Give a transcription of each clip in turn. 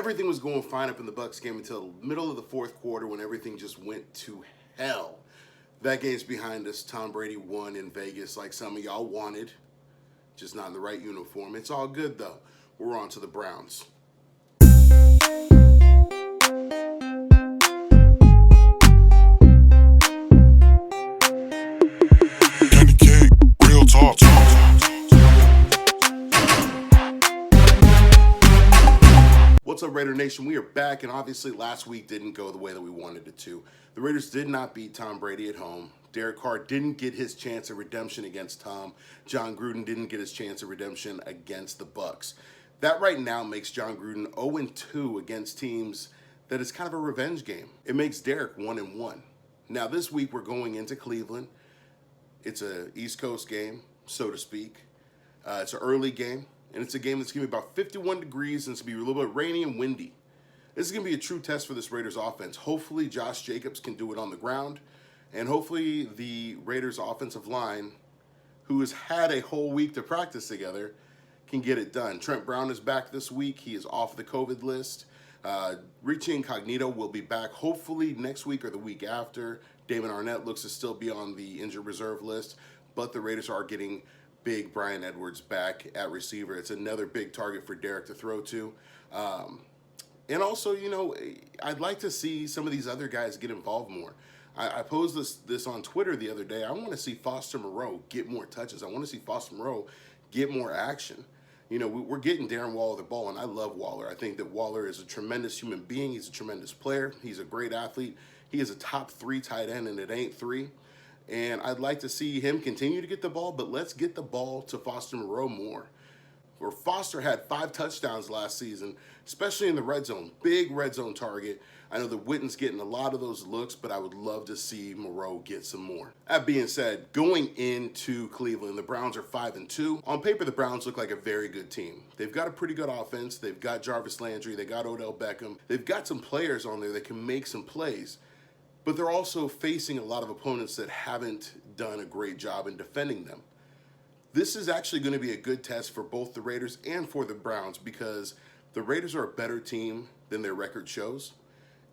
everything was going fine up in the Bucs game until the middle of the fourth quarter when everything just went to hell. That game's behind us. Tom Brady won in Vegas like some of y'all wanted, just not in the right uniform. It's all good though. We're on to the Browns. What's up, Raider Nation? We are back, and obviously last week didn't go the way that we wanted it to. The Raiders did not beat Tom Brady at home. Derek Carr didn't get his chance of redemption against Tom. John Gruden didn't get his chance of redemption against the Bucs. That right now makes John Gruden 0-2 against teams that is kind of a revenge game. It makes Derek 1-1. Now this week we're going into Cleveland. It's an East Coast game, so to speak. It's an early game. And it's a game that's going to be about 51 degrees and it's going to be a little bit rainy and windy. This is going to be a true test for this Raiders offense. Hopefully Josh Jacobs can do it on the ground. And hopefully the Raiders offensive line, who has had a whole week to practice together, can get it done. Trent Brown is back this week. He is off the COVID list. Richie Incognito will be back hopefully next week or the week after. Damon Arnett looks to still be on the injured reserve list. But the Raiders are getting big Brian Edwards back at receiver. It's another big target for Derek to throw to. And also, you know, I'd like to see some of these other guys get involved more. I posed this on Twitter the other day. I want to see Foster Moreau get more touches. I want to see Foster Moreau get more action. You know, we're getting Darren Waller the ball, and I love Waller. I think that Waller is a tremendous human being. He's a tremendous player. He's a great athlete. He is a top 3 tight end, and it ain't 3. And I'd like to see him continue to get the ball, but let's get the ball to Foster Moreau more. Where Foster had 5 touchdowns last season, especially in the red zone. Big red zone target. I know that Witten's getting a lot of those looks, but I would love to see Moreau get some more. That being said, going into Cleveland, the Browns are 5-2. On paper, the Browns look like a very good team. They've got a pretty good offense. They've got Jarvis Landry. They got Odell Beckham. They've got some players on there that can make some plays. But they're also facing a lot of opponents that haven't done a great job in defending them. This is actually going to be a good test for both the Raiders and for the Browns because the Raiders are a better team than their record shows,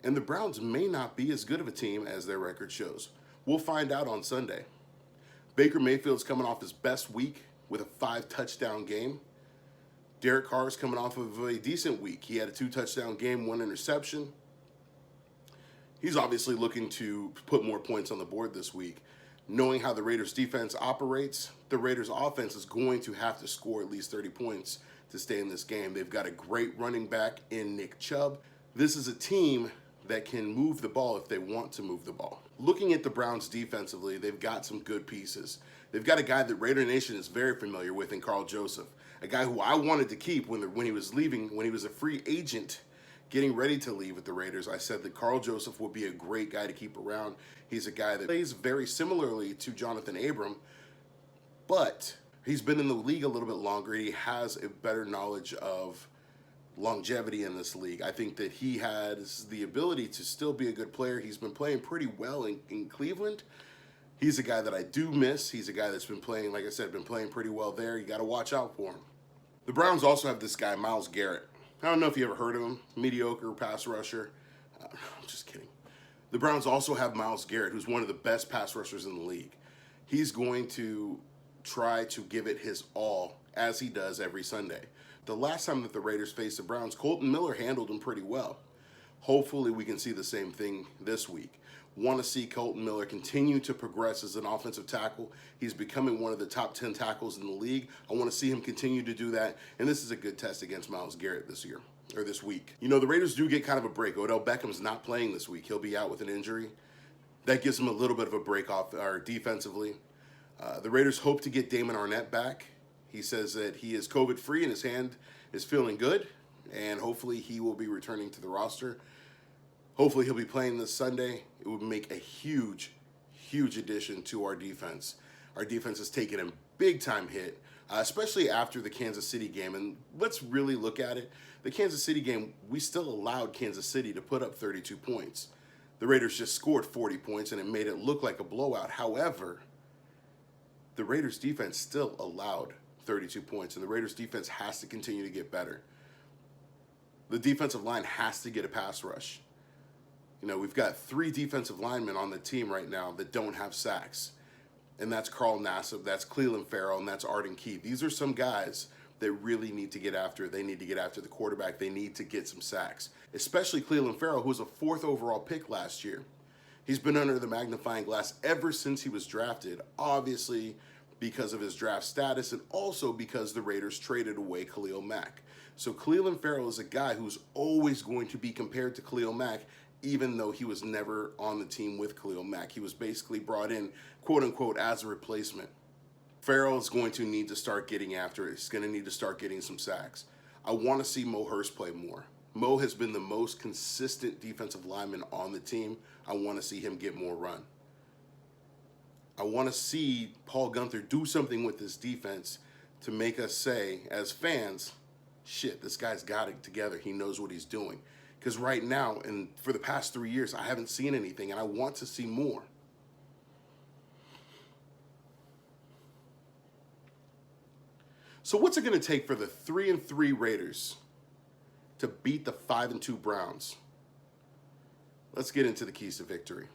and the Browns may not be as good of a team as their record shows. We'll find out on Sunday. Baker Mayfield's coming off his best week with a 5-touchdown game. Derek Carr's coming off of a decent week. He had a 2-touchdown game, 1 interception. He's obviously looking to put more points on the board this week. Knowing how the Raiders defense operates, the Raiders offense is going to have to score at least 30 points to stay in this game. They've got a great running back in Nick Chubb. This is a team that can move the ball if they want to move the ball. Looking at the Browns defensively, they've got some good pieces. They've got a guy that Raider Nation is very familiar with in Carl Joseph, a guy who I wanted to keep when he was leaving, when he was a free agent getting ready to leave with the Raiders. I said that Carl Joseph would be a great guy to keep around. He's a guy that plays very similarly to Jonathan Abram, but he's been in the league a little bit longer. He has a better knowledge of longevity in this league. I think that he has the ability to still be a good player. He's been playing pretty well in Cleveland. He's a guy that I do miss. He's a guy that's been playing, like I said, been playing pretty well there. You got to watch out for him. The Browns also have this guy, Myles Garrett. I don't know if you ever heard of him. Mediocre pass rusher. I'm just kidding. The Browns also have Myles Garrett, who's one of the best pass rushers in the league. He's going to try to give it his all, as he does every Sunday. The last time that the Raiders faced the Browns, Colton Miller handled him pretty well. Hopefully we can see the same thing this week. Want to see Colton Miller continue to progress as an offensive tackle. He's becoming one of the top 10 tackles in the league. I want to see him continue to do that, and this is a good test against Myles Garrett this year, or this week. You know, the Raiders do get kind of a break. Odell Beckham's not playing this week. He'll be out with an injury. That gives him a little bit of a break off defensively. The Raiders hope to get Damon Arnett back. He says that he is COVID-free and his hand is feeling good, and hopefully he will be returning to the roster. Hopefully he'll be playing this Sunday. It would make a huge, huge addition to our defense. Our defense has taken a big-time hit, especially after the Kansas City game. And let's really look at it. The Kansas City game, we still allowed Kansas City to put up 32 points. The Raiders just scored 40 points, and it made it look like a blowout. However, the Raiders defense still allowed 32 points, and the Raiders defense has to continue to get better. The defensive line has to get a pass rush. You know, we've got 3 defensive linemen on the team right now that don't have sacks. And that's Carl Nassib, that's Cleveland Farrell, and that's Arden Key. These are some guys that really need to get after it. They need to get after the quarterback. They need to get some sacks, especially Cleveland Farrell, who was a 4th overall pick last year. He's been under the magnifying glass ever since he was drafted, obviously because of his draft status and also because the Raiders traded away Khalil Mack. So Cleveland Farrell is a guy who's always going to be compared to Khalil Mack, even though he was never on the team with Khalil Mack. He was basically brought in, quote unquote, as a replacement. Farrell is going to need to start getting after it. He's going to need to start getting some sacks. I want to see Mo Hurst play more. Mo has been the most consistent defensive lineman on the team. I want to see him get more run. I want to see Paul Guenther do something with this defense to make us say, as fans, shit, this guy's got it together. He knows what he's doing. Because right now, and for the past 3 years, I haven't seen anything, and I want to see more. So what's it going to take for the 3-3 Raiders to beat the 5-2 Browns? Let's get into the keys to victory.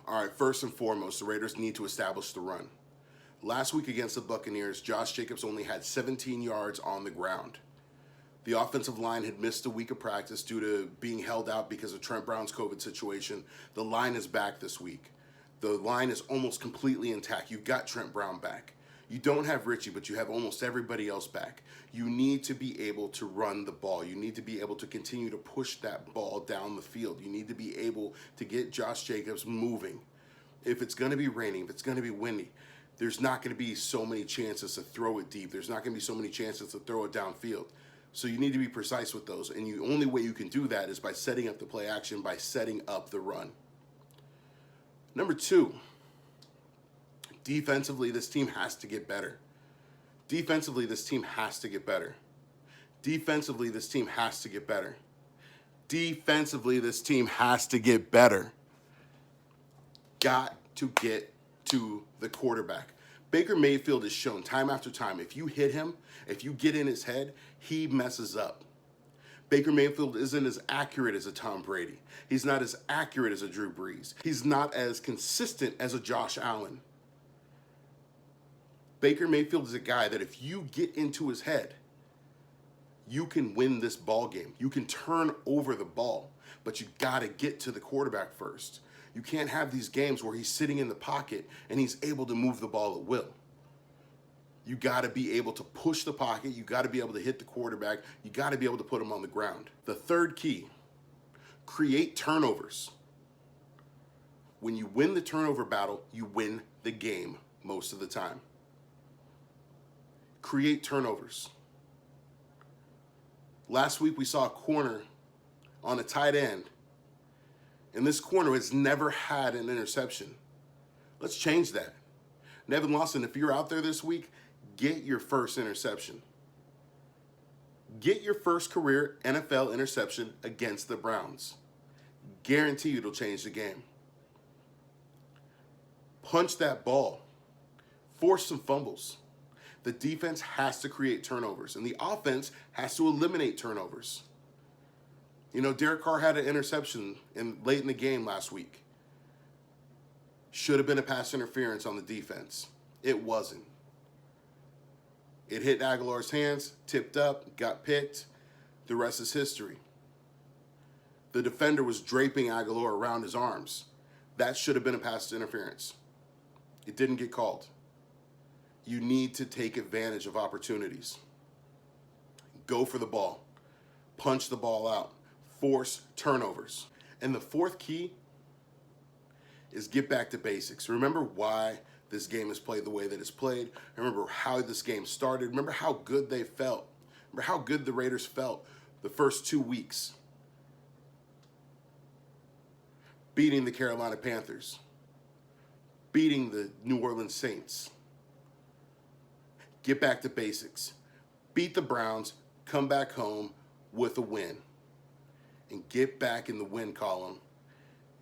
All right, first and foremost, the Raiders need to establish the run. Last week against the Buccaneers, Josh Jacobs only had 17 yards on the ground. The offensive line had missed a week of practice due to being held out because of Trent Brown's COVID situation. The line is back this week. The line is almost completely intact. You've got Trent Brown back. You don't have Richie, but you have almost everybody else back. You need to be able to run the ball. You need to be able to continue to push that ball down the field. You need to be able to get Josh Jacobs moving. If it's going to be raining, if it's going to be windy, there's not going to be so many chances to throw it deep. There's not going to be so many chances to throw it downfield. So you need to be precise with those. And the only way you can do that is by setting up the play action, by setting up the run. Number 2, defensively, this team has to get better. Defensively, this team has to get better. Defensively, this team has to get better. Defensively, this team has to get better. Got to get to the quarterback. Baker Mayfield has shown time after time, if you hit him, if you get in his head, he messes up. Baker Mayfield isn't as accurate as a Tom Brady. He's not as accurate as a Drew Brees. He's not as consistent as a Josh Allen. Baker Mayfield is a guy that if you get into his head, you can win this ball game. You can turn over the ball, but you got to get to the quarterback first. You can't have these games where he's sitting in the pocket and he's able to move the ball at will. You got to be able to push the pocket. You got to be able to hit the quarterback. You got to be able to put him on the ground. The third key, create turnovers. When you win the turnover battle, you win the game most of the time. Create turnovers. Last week we saw a corner on a tight end, and this corner has never had an interception. Let's change that. Nevin Lawson, if you're out there this week, get your first interception. Get your first career NFL interception against the Browns. Guarantee you it'll change the game. Punch that ball. Force some fumbles. The defense has to create turnovers, and the offense has to eliminate turnovers. You know, Derek Carr had an interception late in the game last week. Should have been a pass interference on the defense. It wasn't. It hit Aguilar's hands, tipped up, got picked. The rest is history. The defender was draping Aguilar around his arms. That should have been a pass interference. It didn't get called. You need to take advantage of opportunities. Go for the ball. Punch the ball out. Force turnovers. And the fourth key is get back to basics. Remember why this game is played the way that it's played. Remember how this game started. Remember how good they felt. Remember how good the Raiders felt the first 2 weeks. Beating the Carolina Panthers. Beating the New Orleans Saints. Get back to basics. Beat the Browns. Come back home with a win. And get back in the win column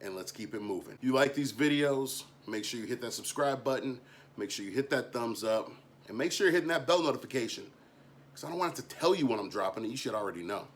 and let's keep it moving. If you like these videos, make sure you hit that subscribe button, make sure you hit that thumbs up, and make sure you're hitting that bell notification, because I don't want to tell you when I'm dropping it. You should already know.